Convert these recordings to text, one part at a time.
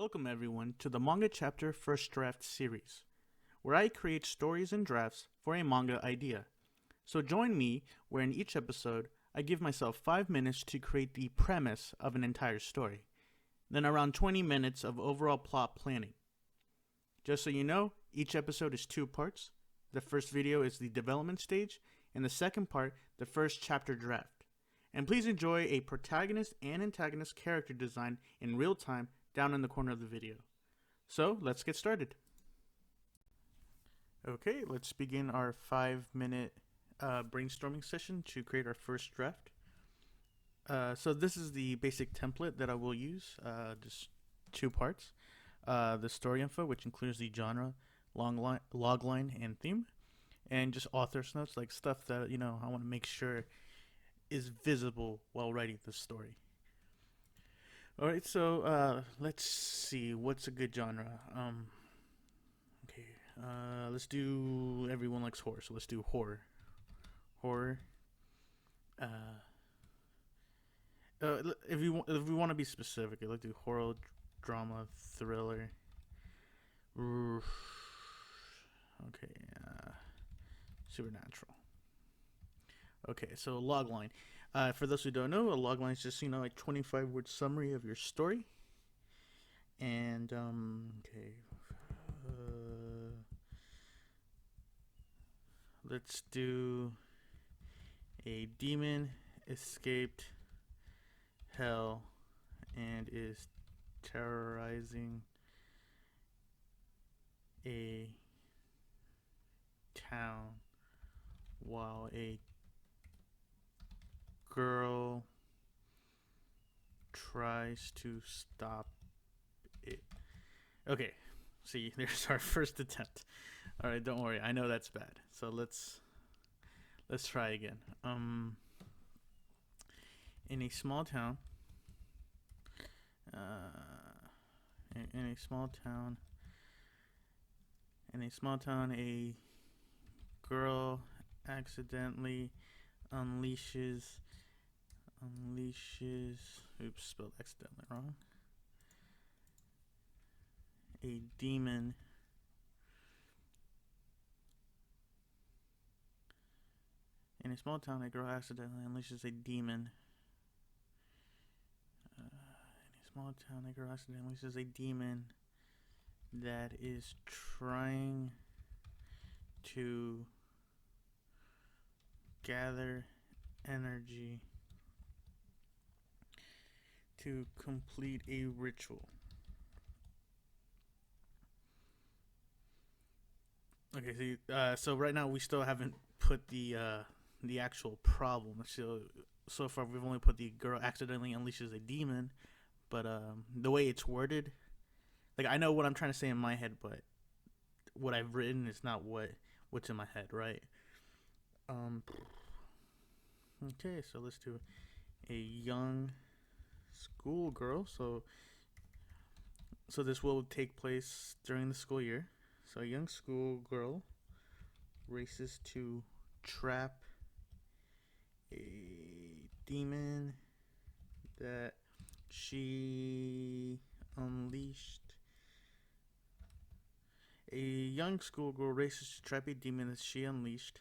Welcome everyone to the Manga Chapter First Draft series, where I create stories and drafts for a manga idea. So join me where in each episode I give myself 5 minutes to create the premise of an entire story, then around 20 minutes of overall plot planning. Just so you know, each episode is 2 parts. The first video is the development stage, and the second part, the first chapter draft. And please enjoy a protagonist and antagonist character design in real time down in the corner of the video. So, let's get started. Okay, let's begin our 5-minute brainstorming session to create our first draft. So this is the basic template that I will use, just 2 parts. The story info, which includes the genre, logline, and theme. And just author's notes, like stuff that, I want to make sure is visible while writing the story. Alright, so let's see, what's a good genre? Let's do, everyone likes horror, so let's do horror. If we want to be specific, let's do horror, drama, thriller. Supernatural. Okay, so logline. For those who don't know, a logline is just, like 25-word summary of your story. And, let's do a demon escaped hell and is terrorizing a town while a girl tries to stop it. Okay, see, there's our first attempt. All right, don't worry, I know that's bad. So let's try again. In a small town, a girl accidentally unleashes. Oops, spelled accidentally wrong. A demon. In a small town, a girl accidentally unleashes a demon. That is trying to gather energy to complete a ritual. Okay, so right now we still haven't put the actual problem. So far we've only put the girl accidentally unleashes a demon, but the way it's worded, like I know what I'm trying to say in my head, but what I've written is not what's in my head, right? Okay, so let's do a young schoolgirl. So this will take place during the school year. So a young schoolgirl races to trap a demon that she unleashed. A young schoolgirl races to trap a demon that she unleashed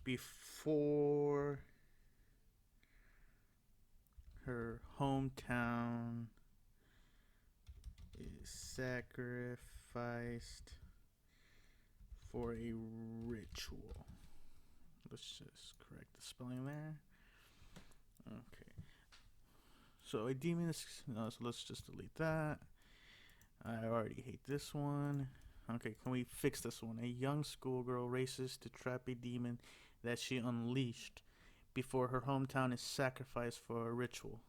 before her hometown is sacrificed for a ritual. Let's just correct the spelling there. Okay. So a demon is... so let's just delete that. I already hate this one. Okay, can we fix this one? A young schoolgirl races to trap a demon that she unleashed before her hometown is sacrificed for a ritual.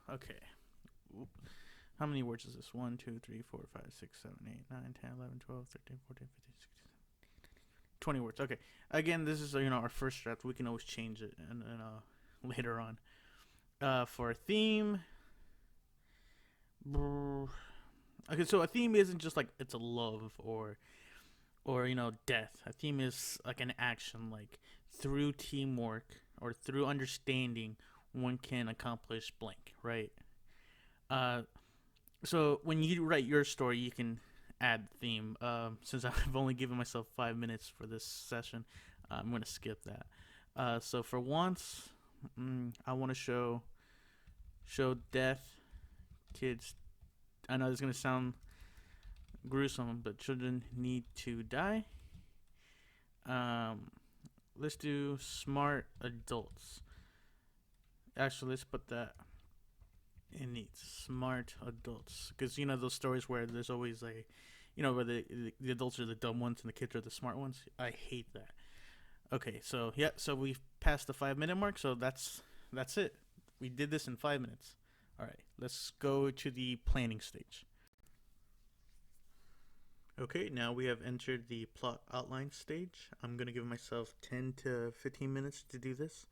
Okay. How many words is this? 1, 2, 3, 4, 5, 6, 7, 8, 9, 10, 11, 12, 13, 14, 15, 16, 17, 20 words. Okay. Again, this is our first draft. We can always change it and later on. For a theme. Okay, so a theme isn't just like it's a love or death. A theme is like an action, like through teamwork or through understanding one can accomplish blank, right? Uh, so when you write your story, you can add theme. Since I've only given myself 5 minutes for this session, I'm gonna skip that. So for once, I want to show death, kids. I know this is gonna sound gruesome, but children need to die. Um, let's do smart adults. Actually, let's put that in needs. Smart adults, because you know those stories where there's always like, where the adults are the dumb ones and the kids are the smart ones. I hate that. Okay, so yeah, so we've passed the 5 minute mark, so that's it. We did this in 5 minutes. All right, let's go to the planning stage. Okay, now we have entered the plot outline stage. I'm gonna give myself 10 to 15 minutes to do this.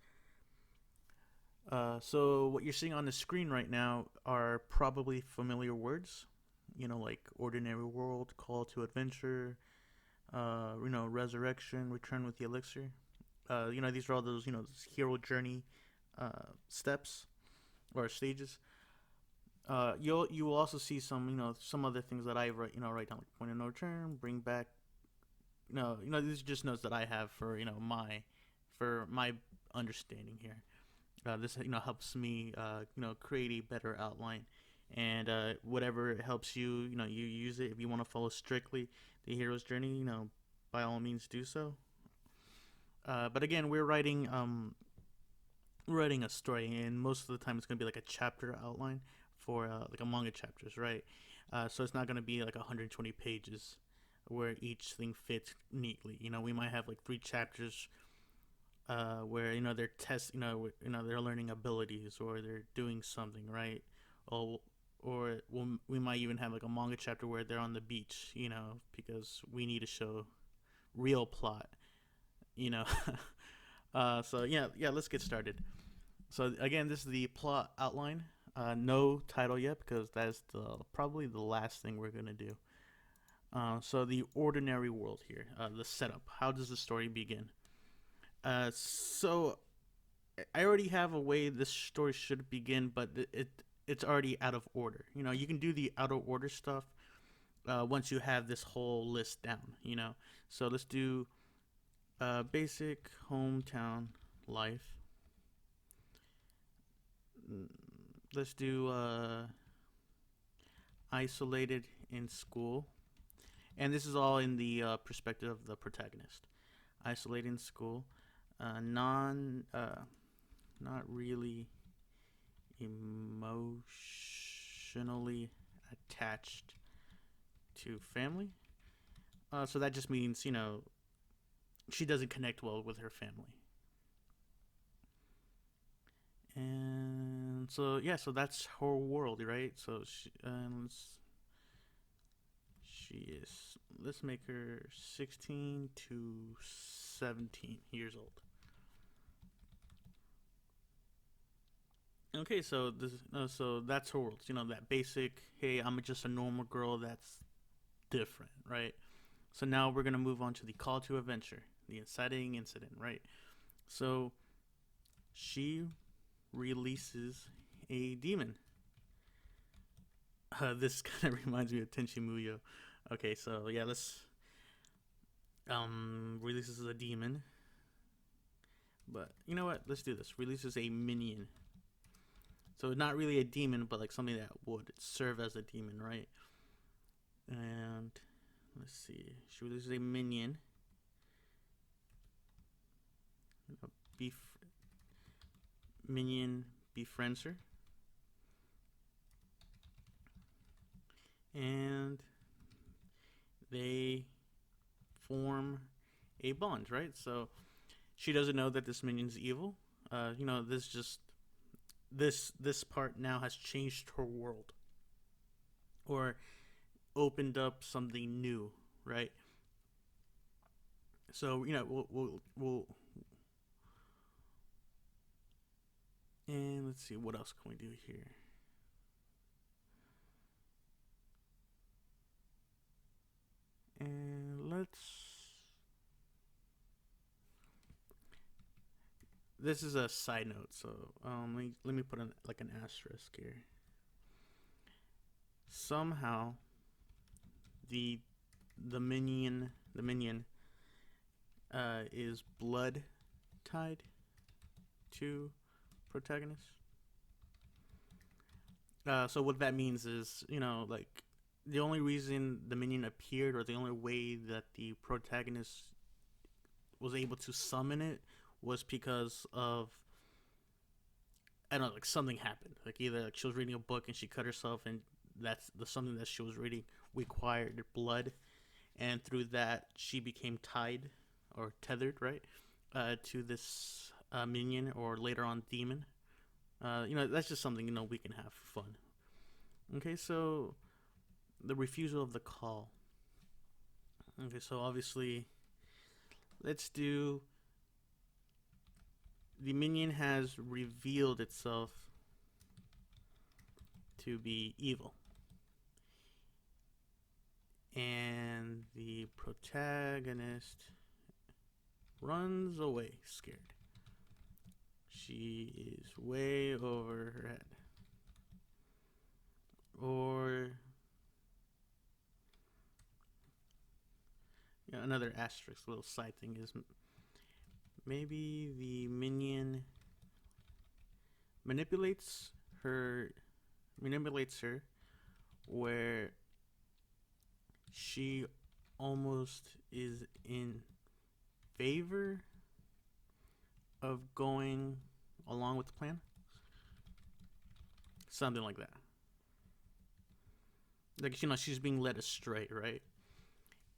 So what you're seeing on the screen right now are probably familiar words, like ordinary world, call to adventure, resurrection, return with the elixir. These are all those, hero journey steps or stages. You will also see some, some other things that I write, write down like point of no return, bring back. These are just notes that I have for, my understanding here. This helps me create a better outline, and whatever helps you, you use it. If you want to follow strictly the hero's journey, by all means do so. But again, we're writing a story, and most of the time it's going to be like a chapter outline for like a manga chapters, right? So it's not going to be like 120 pages where each thing fits neatly. We might have like 3 chapters where they're they're learning abilities or they're doing something, right? Or we might even have like a manga chapter where they're on the beach, because we need to show real plot, you know. So yeah, let's get started. So again, this is the plot outline. No title yet because that's probably the last thing we're gonna do. So the ordinary world here, the setup. How does the story begin? So I already have a way this story should begin, but it's already out of order. You can do the out of order stuff once you have this whole list down. So let's do basic hometown life. Let's do isolated in school, and this is all in the perspective of the protagonist. Isolated in school, not really emotionally attached to family. So that just means she doesn't connect well with her family. And so yeah, so that's her world, right? So she is, let's make her 16 to 17 years old. Okay, so so that's her world. That basic. Hey, I'm just a normal girl. That's different, right? So now we're gonna move on to the call to adventure, the inciting incident, right? So she releases a demon. This kind of reminds me of Tenchi Muyo. Okay, so yeah, let's releases a demon. But you know what? Let's do this. Releases a minion. So not really a demon, but like something that would serve as a demon, right? And let's see. She releases a minion. Minion befriends her. And they form a bond, right? So she doesn't know that this minion's evil. This part now has changed her world, or opened up something new, right? So we'll and let's see, what else can we do here? And this is a side note, so let me put like an asterisk here. Somehow, the the minion is blood tied to protagonist. So what that means is, like the only reason the minion appeared, or the only way that the protagonist was able to summon it, was because of, I don't know, like something happened. Like either like she was reading a book and she cut herself, and that's the something that she was reading required blood, and through that she became tied or tethered, right, to this minion, or later on demon. That's just something we can have for fun. Okay, so the refusal of the call. Okay, so obviously, let's do. The minion has revealed itself to be evil, and the protagonist runs away scared. She is way over her head. Or another asterisk, little side thing is maybe the minion manipulates her, where she almost is in favor of going along with the plan. Something like that. Like, she's being led astray, right?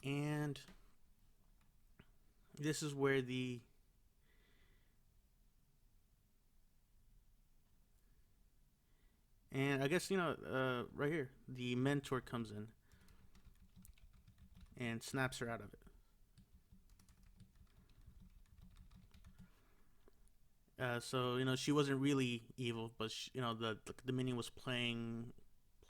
And this is where and I guess, right here, the mentor comes in and snaps her out of it. So she wasn't really evil, but the minion was playing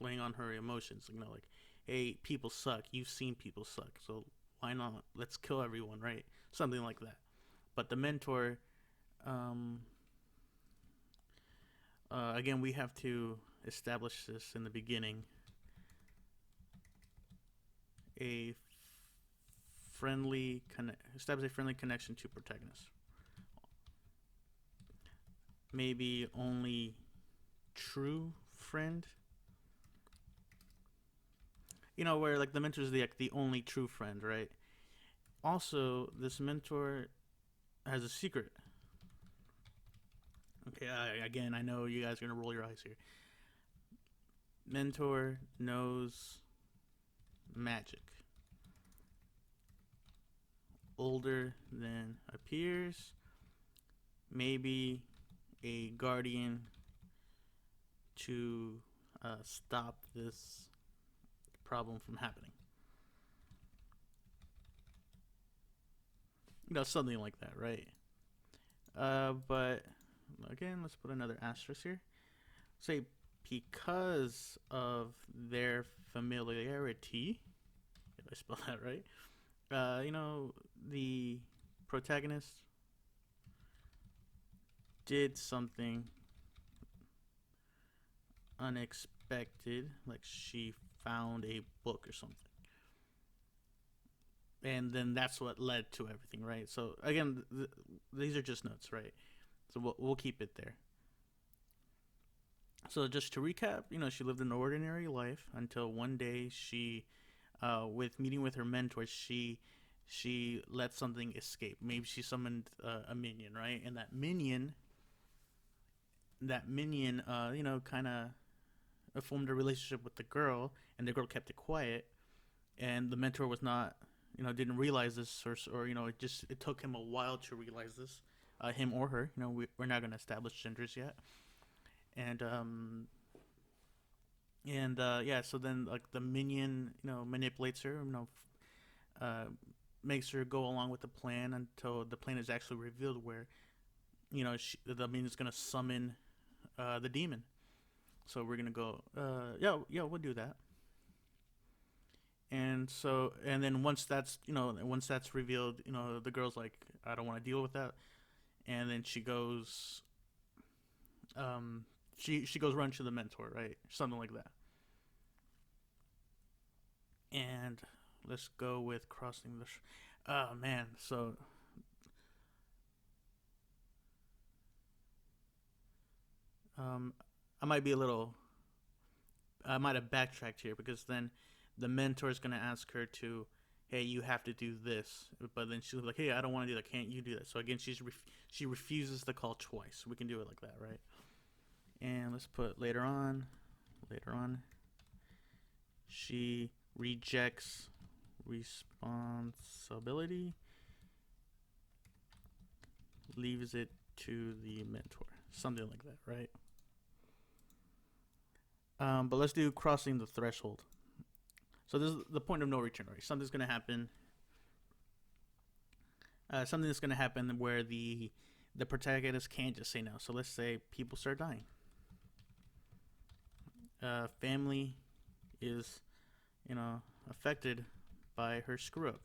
on her emotions. Like, hey, people suck. You've seen people suck, so why not? Let's kill everyone, right? Something like that. But the mentor, again, we have to establish this in the beginning. Establish a friendly connection to protagonist. Maybe only true friend. Where like the mentor is the only true friend, right? Also, this mentor has a secret. Okay, again, I know you guys are gonna roll your eyes here. Mentor knows magic. Older than appears. Maybe a guardian to stop this problem from happening. Something like that, right? But again, let's put another asterisk here. Say, because of their familiarity, did I spell that right? The protagonist did something unexpected, like she found a book or something, and then that's what led to everything, right? So again, these are just notes, right? So we'll keep it there. So just to recap, she lived an ordinary life until one day she, with meeting with her mentor, she let something escape. Maybe she summoned a minion, right? And that minion, kind of formed a relationship with the girl, and the girl kept it quiet, and the mentor was not, didn't realize this, or it took him a while to realize this, him or her. We're not going to establish genders yet, and yeah. So then, like, the minion, manipulates her, makes her go along with the plan until the plan is actually revealed, where the minion is going to summon the demon. So we're gonna go. We'll do that. And then once that's revealed, the girl's like, I don't want to deal with that, and then she goes, she goes run to the mentor, right? Something like that. And let's go with crossing the. Oh man, so um, I might be a little. I might have backtracked here because then the mentor is gonna ask her to, hey, you have to do this, but then she's like, hey, I don't want to do that. Can't you do that? So again, she refuses the call twice. We can do it like that, right? And let's put later on. Later on, she rejects responsibility, leaves it to the mentor. Something like that, right? But let's do crossing the threshold. So this is the point of no return, right? Something's gonna happen. Something that's gonna happen where the protagonist can't just say no. So let's say people start dying. Family is, affected by her screw up.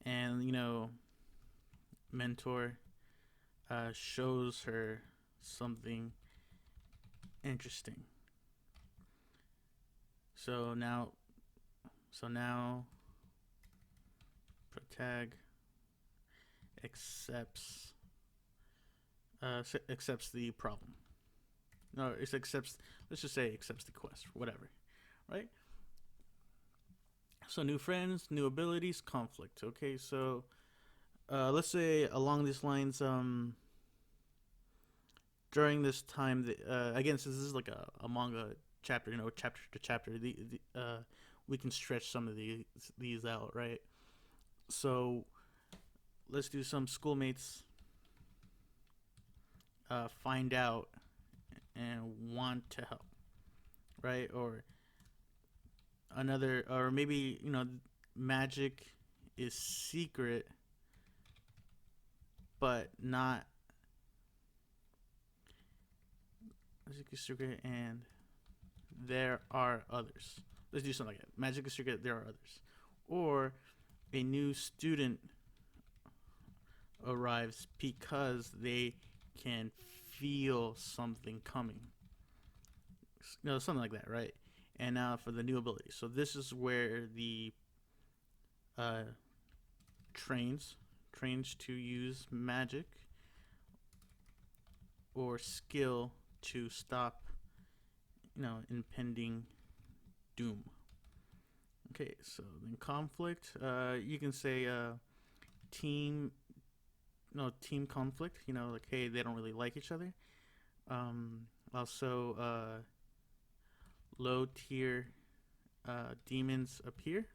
And mentor shows her something interesting. So now, so now, protag accepts accepts the problem. No, it accepts. Let's just say accepts the quest, whatever, right? So new friends, new abilities, conflict. Okay, so let's say along these lines, during this time, again, since this is like a manga chapter, chapter to chapter, we can stretch some of these out, right? So let's do some schoolmates find out and want to help, right? Or another, or maybe magic is secret, but not magic is secret, and there are others. Let's do something like that. Magic is secret, there are others. Or a new student arrives because they can feel something coming. Something like that, right? And now for the new ability. So this is where the uh, trains to use magic or skill to stop, impending doom. Okay, so then conflict. You can say team, team conflict. Like hey, they don't really like each other. Also, low tier demons appear,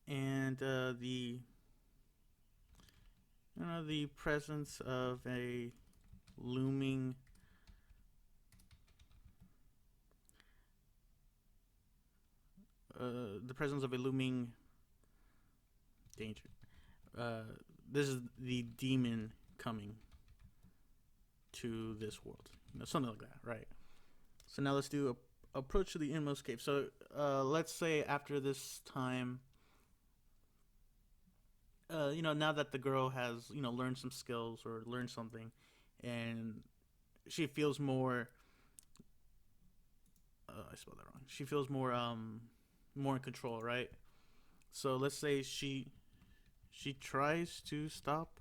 and the presence of a looming danger. Uh, this is the demon coming to this world. Something like that, right? So now let's do a approach to the inmost cave. So let's say after this time, now that the girl has learned some skills or learned something, and she feels more. I spelled that wrong. She feels more in control, right? So let's say she tries to stop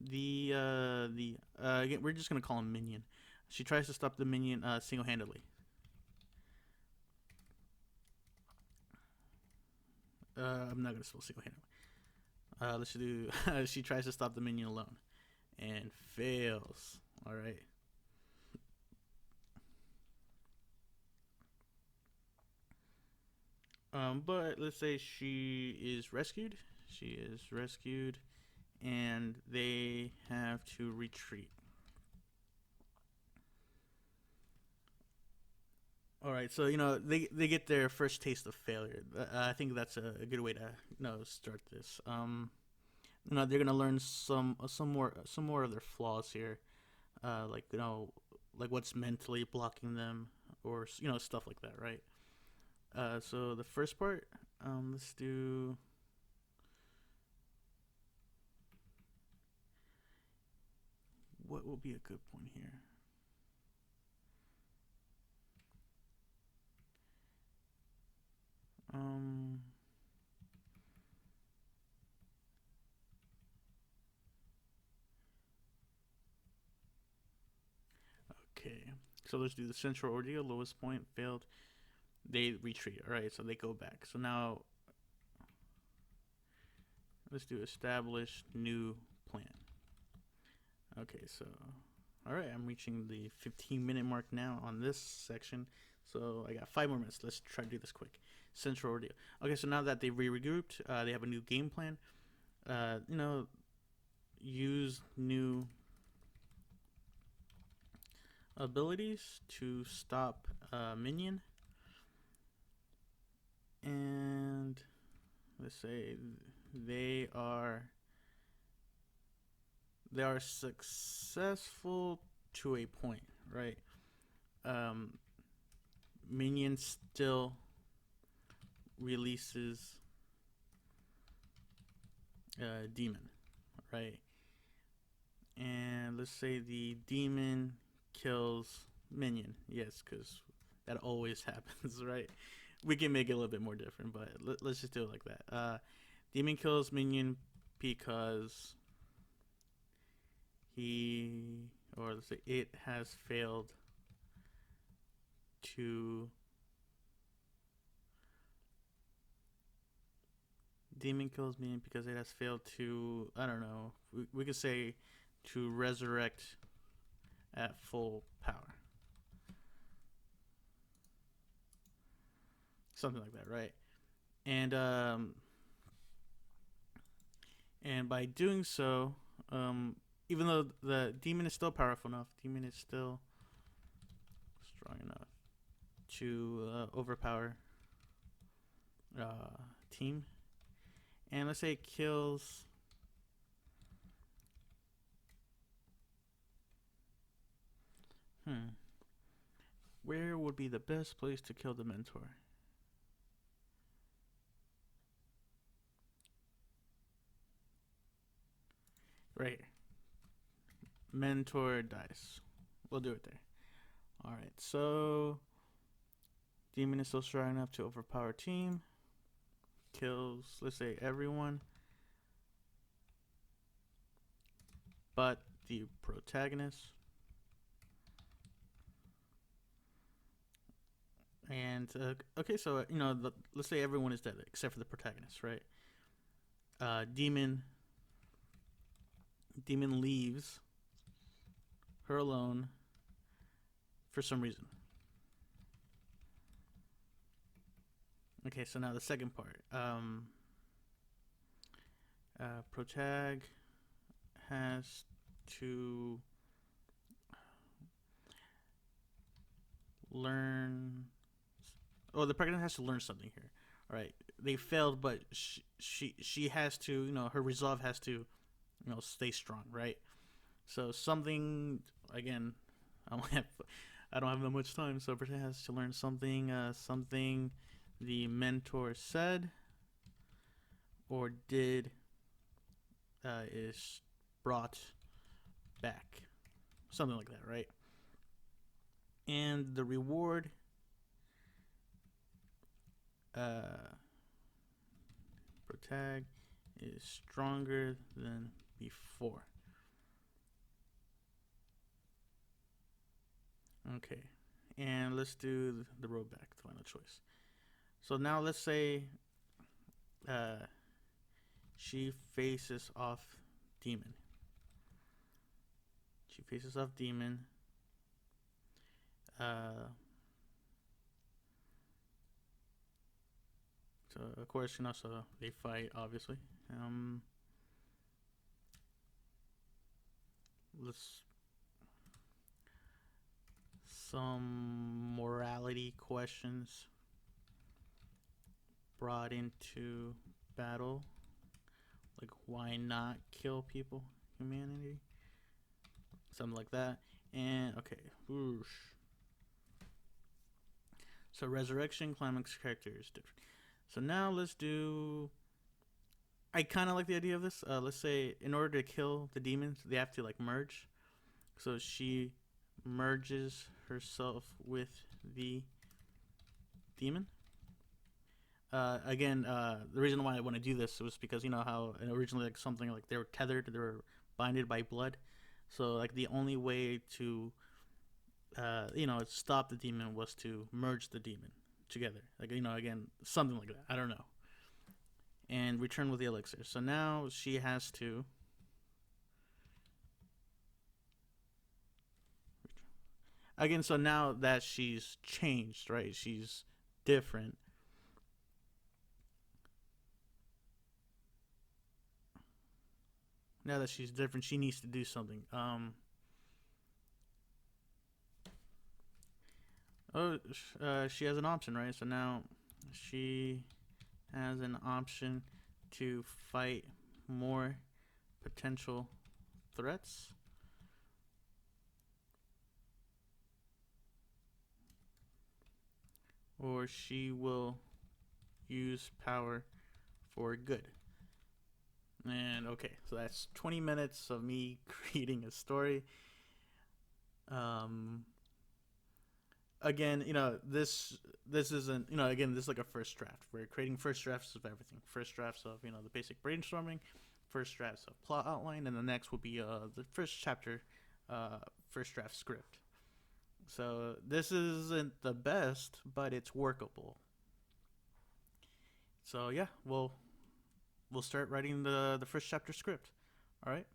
again, we're just gonna call him minion. She tries to stop the minion single handedly. I'm not gonna spell single handedly. Let's do. She tries to stop the minion alone, and fails. All right. But let's say she is rescued. She is rescued, and they have to retreat. All right, so they get their first taste of failure. I think that's a good way to start this. They're gonna learn some more of their flaws here, like like what's mentally blocking them, or stuff like that, right? So the first part, let's do. What will be a good point here? Okay. So let's do the central ordeal. Lowest point failed. They retreat. All right. So they go back. So now let's do establish new plan. Okay. So, all right. I'm reaching the 15-minute mark now on this section. So I got 5 more minutes. Let's try to do this quick. Central ordeal. Okay. So now that they've regrouped, they have a new game plan. Use new abilities to stop minion, and let's say they are successful to a point, right? Minion still releases demon, right? And let's say the demon kills minion. Yes, because that always happens, right? We can make it a little bit more different, but let's just do it like that. Demon kills minion because let's say it has failed to. Demon kills minion because it has failed to. I don't know. We could say to resurrect at full power. Something like that, right? And by doing so, even though the demon is still powerful enough, demon is still strong enough to overpower team. And let's say it kills. Where would be the best place to kill the mentor? Right here. Mentor dies. We'll do it there. Alright, so demon is still strong enough to overpower team. Kills, let's say, everyone but the protagonist. And okay, so let's say everyone is dead except for the protagonist, right? Demon leaves her alone for some reason. Okay, so now the second part. Protag has to learn. Oh, the pregnant has to learn something here. All right, they failed, but she has to. Her resolve has to, stay strong, right? So something again. I don't have that much time, so Protag has to learn something. Something the mentor said or did is brought back. Something like that, right? And the reward Protag is stronger than before. Okay. And let's do the road back, the final choice. So now let's say she faces off demon. She faces off demon. So of course, so they fight, obviously. Let's some morality questions brought into battle, like why not kill people, humanity, something like that. And okay, whoosh. So resurrection, climax, characters, different. So now let's do. I kind of like the idea of this. Let's say in order to kill the demons, they have to like merge. So she merges herself with the demon. Again, the reason why I want to do this was because you know how originally like something like they were tethered, they were binded by blood. So like the only way to stop the demon was to merge the demon together. Like again, something like that. I don't know. And return with the elixir. So now she has to again. So now that she's changed, right? She's different. Now that she's different, she needs to do something. She has an option, right? So now she has an option to fight more potential threats. Or she will use power for good. And okay, so that's 20 minutes of me creating a story. Um, Again, this isn't again this is like a first draft. We're creating first drafts of everything. First drafts of the basic brainstorming, first drafts of plot outline, and the next will be the first chapter, first draft script. So this isn't the best, but it's workable. So yeah, we'll start writing the first chapter script. All right.